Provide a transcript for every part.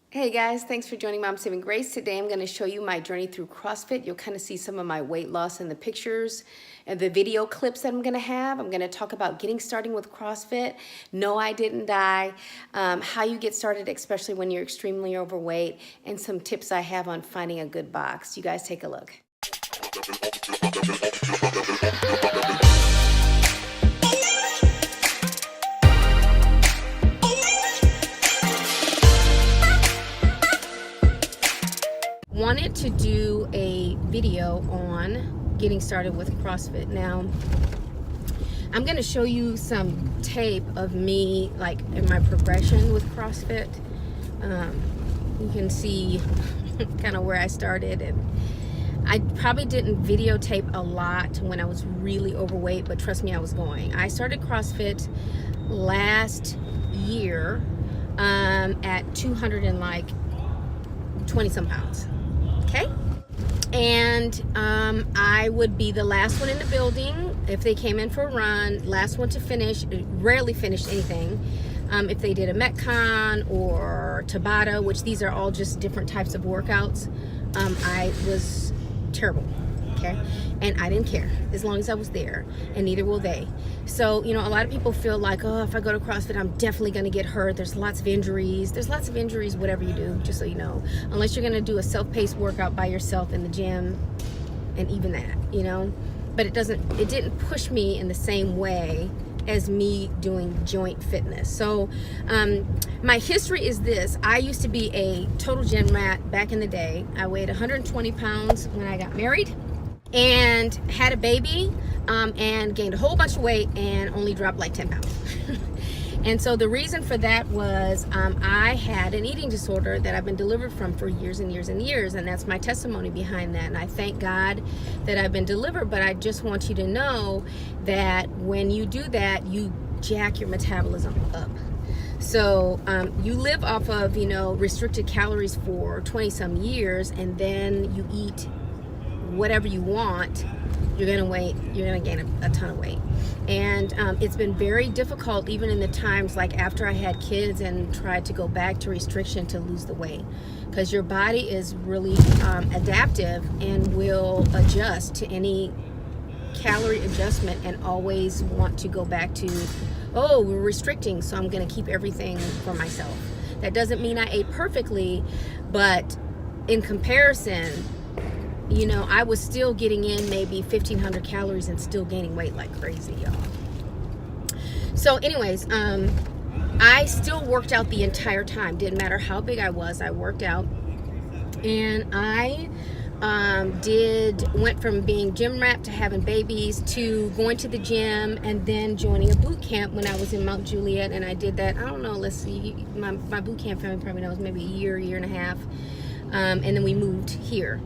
Hey guys, thanks for joining Mom Saving Grace. Today I'm going to show you my journey through CrossFit. You'll kind of see some of my weight loss in the pictures and the video clips that I'm going to have. I'm going to talk about getting started with CrossFit. No, I didn't die. How you get started, especially when you're extremely overweight, and some tips I have on finding a good box. You guys take a look. Wanted to do a video on getting started with CrossFit. Now, I'm going to show you some tape of me, like in my progression with CrossFit. You can see kind of where I started, and I probably didn't videotape a lot when I was really overweight, but trust me, I was going. I started CrossFit last year at 220 some pounds. Okay, and I would be the last one in the building if they came in for a run, last one to finish, rarely finished anything. If they did a Metcon or Tabata, which these are all just different types of workouts, I was terrible, okay? And I didn't care as long as I was there, and neither will they. So, you know, a lot of people feel like, oh, if I go to CrossFit, I'm definitely going to get hurt. There's lots of injuries. There's lots of injuries, whatever you do, just so you know. Unless you're going to do a self-paced workout by yourself in the gym, and even that, you know. But it didn't push me in the same way as me doing joint fitness. So my history is this. I used to be a total gym rat back in the day. I weighed 120 pounds when I got married and had a baby, and gained a whole bunch of weight and only dropped like 10 pounds. And so the reason for that was I had an eating disorder that I've been delivered from for years and years and years, and that's my testimony behind that. And I thank God that I've been delivered, but I just want you to know that when you do that, you jack your metabolism up. So you live off of, you know, restricted calories for 20 some years, and then you eat whatever you want, you're gonna gain a ton of weight. And it's been very difficult, even in the times like after I had kids and tried to go back to restriction, to lose the weight, because your body is really adaptive and will adjust to any calorie adjustment and always want to go back to, oh, we're restricting, so I'm gonna keep everything for myself. That doesn't mean I ate perfectly, but in comparison, you know, I was still getting in maybe 1,500 calories and still gaining weight like crazy, y'all. So anyways, I still worked out the entire time. Didn't matter how big I was, I worked out. And I went from being gym rat to having babies to going to the gym and then joining a boot camp when I was in Mount Juliet. And I did that, I don't know, let's see, my boot camp family probably knows, maybe a year and a half. And then we moved here.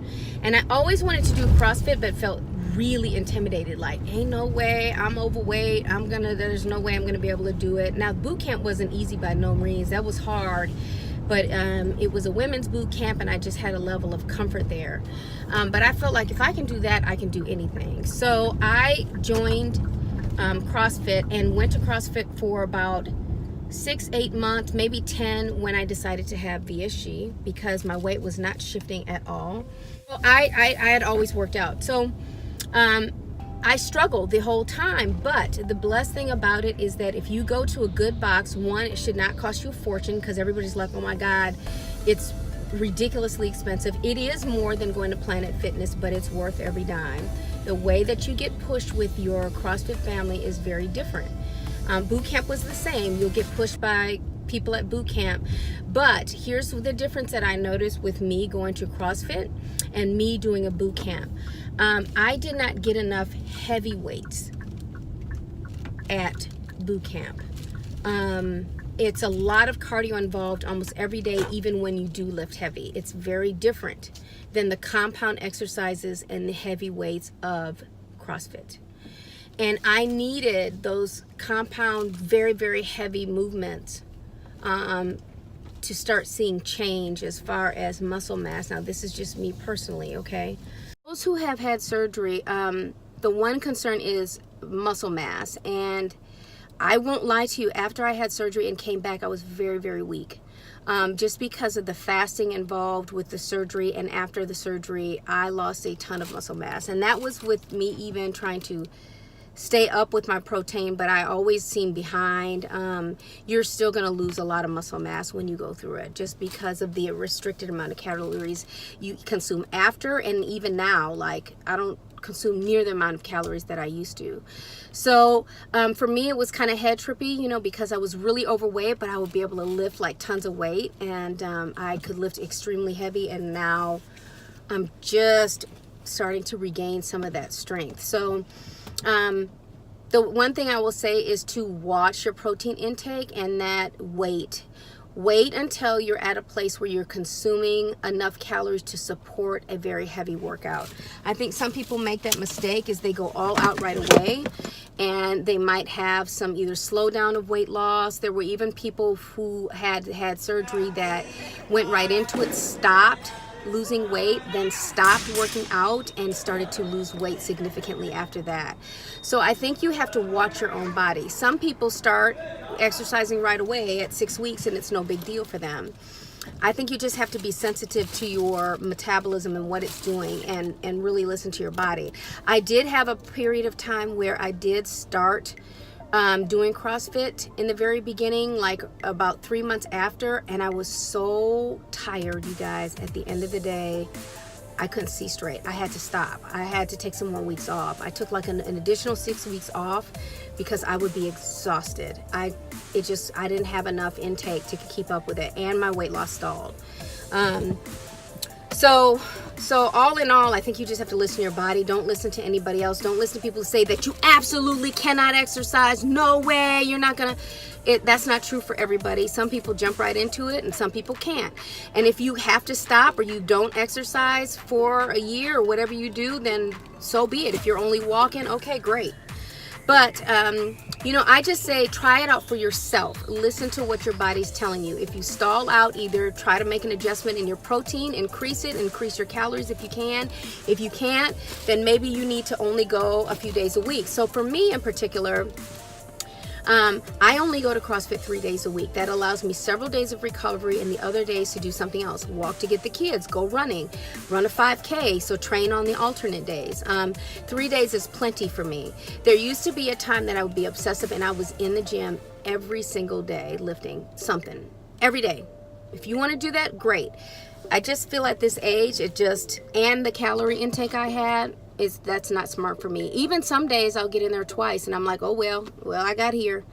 And I always wanted to do CrossFit, but felt really intimidated, like, ain't no way, I'm overweight, there's no way I'm gonna be able to do it. Now, boot camp wasn't easy by no means. That was hard, but it was a women's boot camp, and I just had a level of comfort there. But I felt like if I can do that, I can do anything. So I joined CrossFit and went to CrossFit for about 6-8 months, maybe 10, when I decided to have VSG because my weight was not shifting at all. Well, I had always worked out, so I struggled the whole time. But the blessed thing about it is that if you go to a good box, one, it should not cost you a fortune, because everybody's like, oh my God, it's ridiculously expensive. It is more than going to Planet Fitness, but it's worth every dime. The way that you get pushed with your CrossFit family is very different. Boot camp was the same. You'll get pushed by people at boot camp. But here's the difference that I noticed with me going to CrossFit and me doing a boot camp. I did not get enough heavy weights at boot camp. It's a lot of cardio involved almost every day, even when you do lift heavy. It's very different than the compound exercises and the heavy weights of CrossFit. And I needed those compound, very, very heavy movements to start seeing change as far as muscle mass. Now, this is just me personally, okay? Those who have had surgery, the one concern is muscle mass. And I won't lie to you, after I had surgery and came back, I was very, very weak. just because of the fasting involved with the surgery. And after the surgery, I lost a ton of muscle mass. And that was with me even trying to stay up with my protein, but I always seem behind. You're still going to lose a lot of muscle mass when you go through it, just because of the restricted amount of calories you consume after. And even now, like, I don't consume near the amount of calories that I used to. So for me, it was kind of head trippy, you know, because I was really overweight, but I would be able to lift like tons of weight, and I could lift extremely heavy. And now I'm just starting to regain some of that strength. So the one thing I will say is to watch your protein intake, and that wait until you're at a place where you're consuming enough calories to support a very heavy workout. I think some people make that mistake, is they go all out right away, and they might have some either slowdown of weight loss. There were even people who had surgery that went right into it, stopped losing weight, then stopped working out and started to lose weight significantly after that. So I think you have to watch your own body. Some people start exercising right away at 6 weeks and it's no big deal for them. I think you just have to be sensitive to your metabolism and what it's doing, and really listen to your body. I did have a period of time where I did start doing CrossFit in the very beginning, like about 3 months after, and I was so tired, you guys. At the end of the day, I couldn't see straight. I had to stop. I had to take some more weeks off. I took like an additional 6 weeks off because I would be exhausted. I didn't have enough intake to keep up with it, and my weight loss stalled. So all in all, I think you just have to listen to your body. Don't listen to anybody else. Don't listen to people who say that you absolutely cannot exercise. No way, you're not gonna. That's not true for everybody. Some people jump right into it and some people can't. And if you have to stop or you don't exercise for a year or whatever you do, then so be it. If you're only walking, okay, great. But, you know, I just say try it out for yourself. Listen to what your body's telling you. If you stall out, either try to make an adjustment in your protein, increase your calories if you can. If you can't, then maybe you need to only go a few days a week. So for me in particular, I only go to CrossFit 3 days a week. That allows me several days of recovery and the other days to do something else. Walk to get the kids, go running, run a 5K, so train on the alternate days. 3 days is plenty for me. There used to be a time that I would be obsessive and I was in the gym every single day lifting something, every day. If you want to do that, great. I just feel at this age, and the calorie intake I had, that's not smart for me. Even some days I'll get in there twice and I'm like, oh well I got here.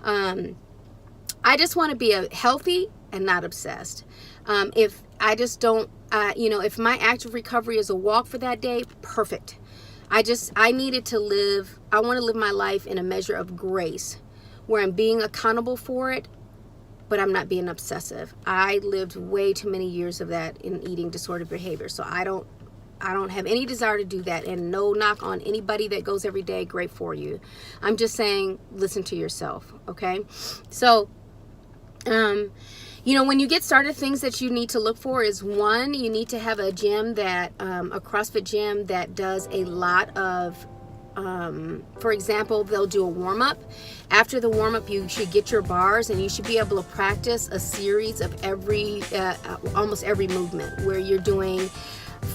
I just want to be healthy and not obsessed. If I just don't, if my active recovery is a walk for that day, perfect. I want to live my life in a measure of grace where I'm being accountable for it, but I'm not being obsessive. I lived way too many years of that in eating disordered behavior. So I don't have any desire to do that, and no knock on anybody that goes every day. Great for you. I'm just saying, listen to yourself, okay? So, when you get started, things that you need to look for is, one, you need to have a gym a CrossFit gym that does a lot of, for example, they'll do a warm-up. After the warm-up, you should get your bars and you should be able to practice a series of almost every movement, where you're doing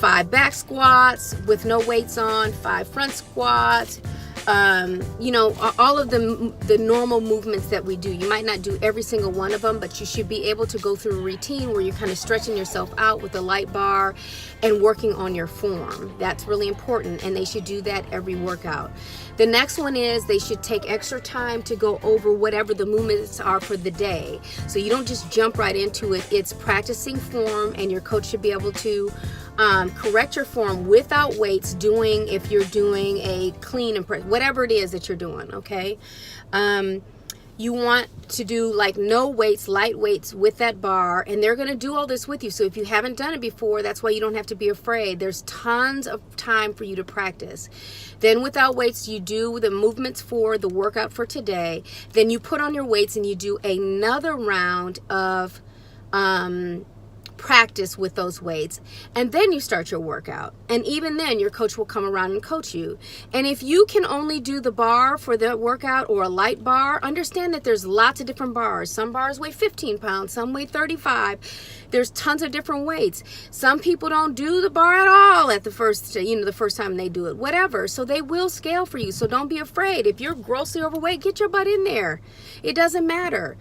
5 back squats with no weights on, 5 front squats, all of the normal movements that we do. You might not do every single one of them, but you should be able to go through a routine where you're kind of stretching yourself out with a light bar and working on your form. That's really important, and they should do that every workout. The next one is they should take extra time to go over whatever the movements are for the day. So you don't just jump right into it. It's practicing form, and your coach should be able to correct your form without weights, if you're doing a clean and press, whatever it is that you're doing, okay? You want to do like no weights, light weights with that bar, and they're going to do all this with you. So if you haven't done it before, that's why you don't have to be afraid. There's tons of time for you to practice. Then without weights, you do the movements for the workout for today. Then you put on your weights and you do another round of practice with those weights, and then you start your workout. And even then, your coach will come around and coach you. And if you can only do the bar for the workout or a light bar, understand that there's lots of different bars. Some bars weigh 15 pounds, some weigh 35. There's tons of different weights. Some people don't do the bar at all at the first time they do it, whatever. So they will scale for you. So don't be afraid. If you're grossly overweight, get your butt in there. It doesn't matter.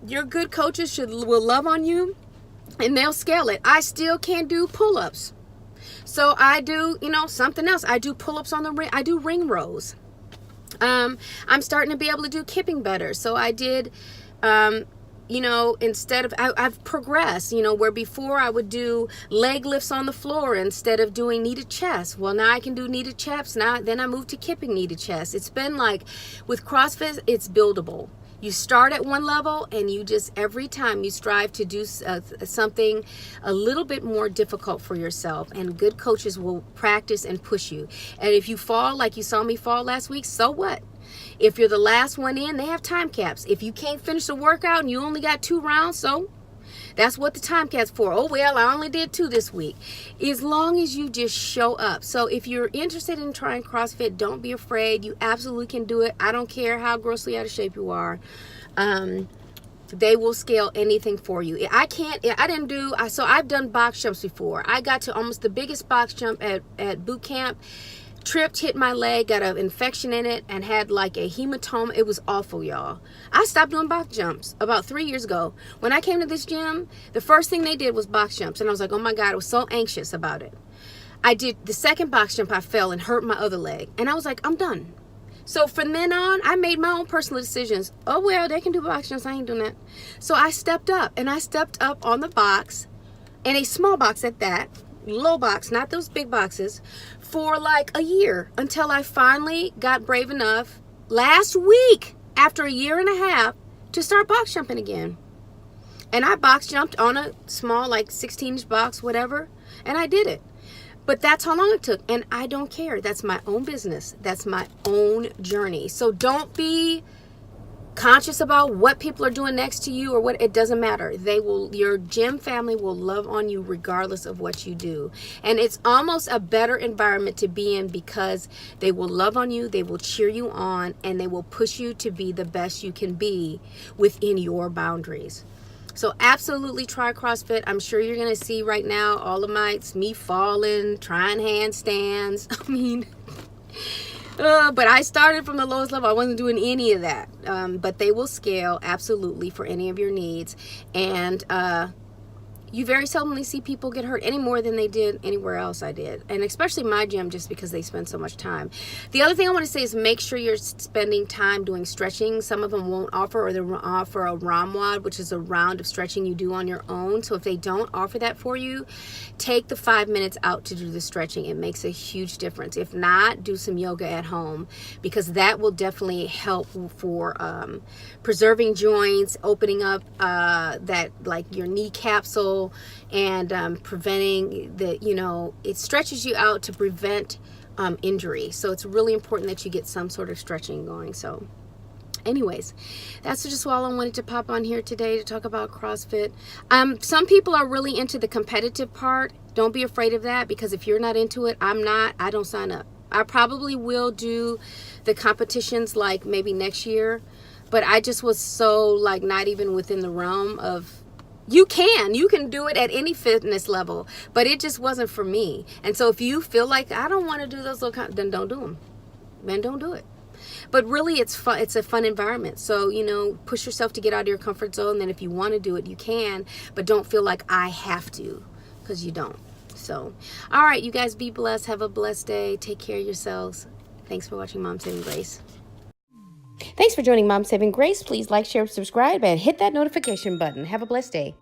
Your good coaches will love on you, and they'll scale it. I still can't do pull-ups. So I do, something else. I do pull-ups on the ring. I do ring rows. I'm starting to be able to do kipping better. So I did, instead of, I've progressed, where before I would do leg lifts on the floor instead of doing knee to chest. Well, now I can do knee to chest. Then I moved to kipping knee to chest. It's been like, with CrossFit, it's buildable. You start at one level, and you just, every time you strive to do something a little bit more difficult for yourself, and good coaches will practice and push you. And if you fall like you saw me fall last week, so what? If you're the last one in, they have time caps. If you can't finish the workout and you only got 2 rounds, so that's what the time cap's for. Oh, well, I only did 2 this week. As long as you just show up. So if you're interested in trying CrossFit, don't be afraid. You absolutely can do it. I don't care how grossly out of shape you are. They will scale anything for you. So I've done box jumps before. I got to almost the biggest box jump at boot camp. Tripped, hit my leg, got an infection in it, and had like a hematoma. It was awful, y'all. I stopped doing box jumps about 3 years ago. When I came to this gym, the first thing they did was box jumps, and I was like, oh my God, I was so anxious about it. I did the second box jump, I fell and hurt my other leg, and I was like, I'm done. So from then on, I made my own personal decisions. Oh, well, they can do box jumps, I ain't doing that. So I stepped up, and I stepped up on the box, and a small box at that, low box, not those big boxes, for like a year, until I finally got brave enough last week, after a year and a half, to start box jumping again. And I box jumped on a small, like 16-inch box, whatever, and I did it. But that's how long it took, and I don't care. That's my own business. That's my own journey. So don't be conscious about what people are doing next to you, or what, it doesn't matter. Your gym family will love on you regardless of what you do. And it's almost a better environment to be in, because they will love on you, they will cheer you on, and they will push you to be the best you can be within your boundaries. So absolutely try CrossFit. I'm sure you're going to see right now all of me falling, trying handstands. I mean, but I started from the lowest level. I wasn't doing any of that. But they will scale absolutely for any of your needs. And you very seldomly see people get hurt any more than they did anywhere else I did. And especially my gym, just because they spend so much time. The other thing I want to say is make sure you're spending time doing stretching. Some of them won't offer, or they won't offer a ROMWOD, which is a round of stretching you do on your own. So if they don't offer that for you, take the 5 minutes out to do the stretching. It makes a huge difference. If not, do some yoga at home, because that will definitely help for preserving joints, opening up that, like, your knee capsule, and preventing it stretches you out to prevent injury. So it's really important that you get some sort of stretching going. So anyways, that's just all I wanted to pop on here today to talk about CrossFit. Some people are really into the competitive part. Don't be afraid of that, because if you're not into it, I'm not. I don't sign up. I probably will do the competitions like maybe next year, but I just was so like not even within the realm of, you can do it at any fitness level, but it just wasn't for me. And so if you feel like I don't want to do those little, then don't do them. Then don't do it. But really, it's fun. It's a fun environment. So, push yourself to get out of your comfort zone. Then if you want to do it, you can, but don't feel like I have to, because you don't. So, all right, you guys, be blessed. Have a blessed day. Take care of yourselves. Thanks for watching Mom Saving Grace. Thanks for joining Mom Saving Grace. Please like, share, subscribe, and hit that notification button. Have a blessed day.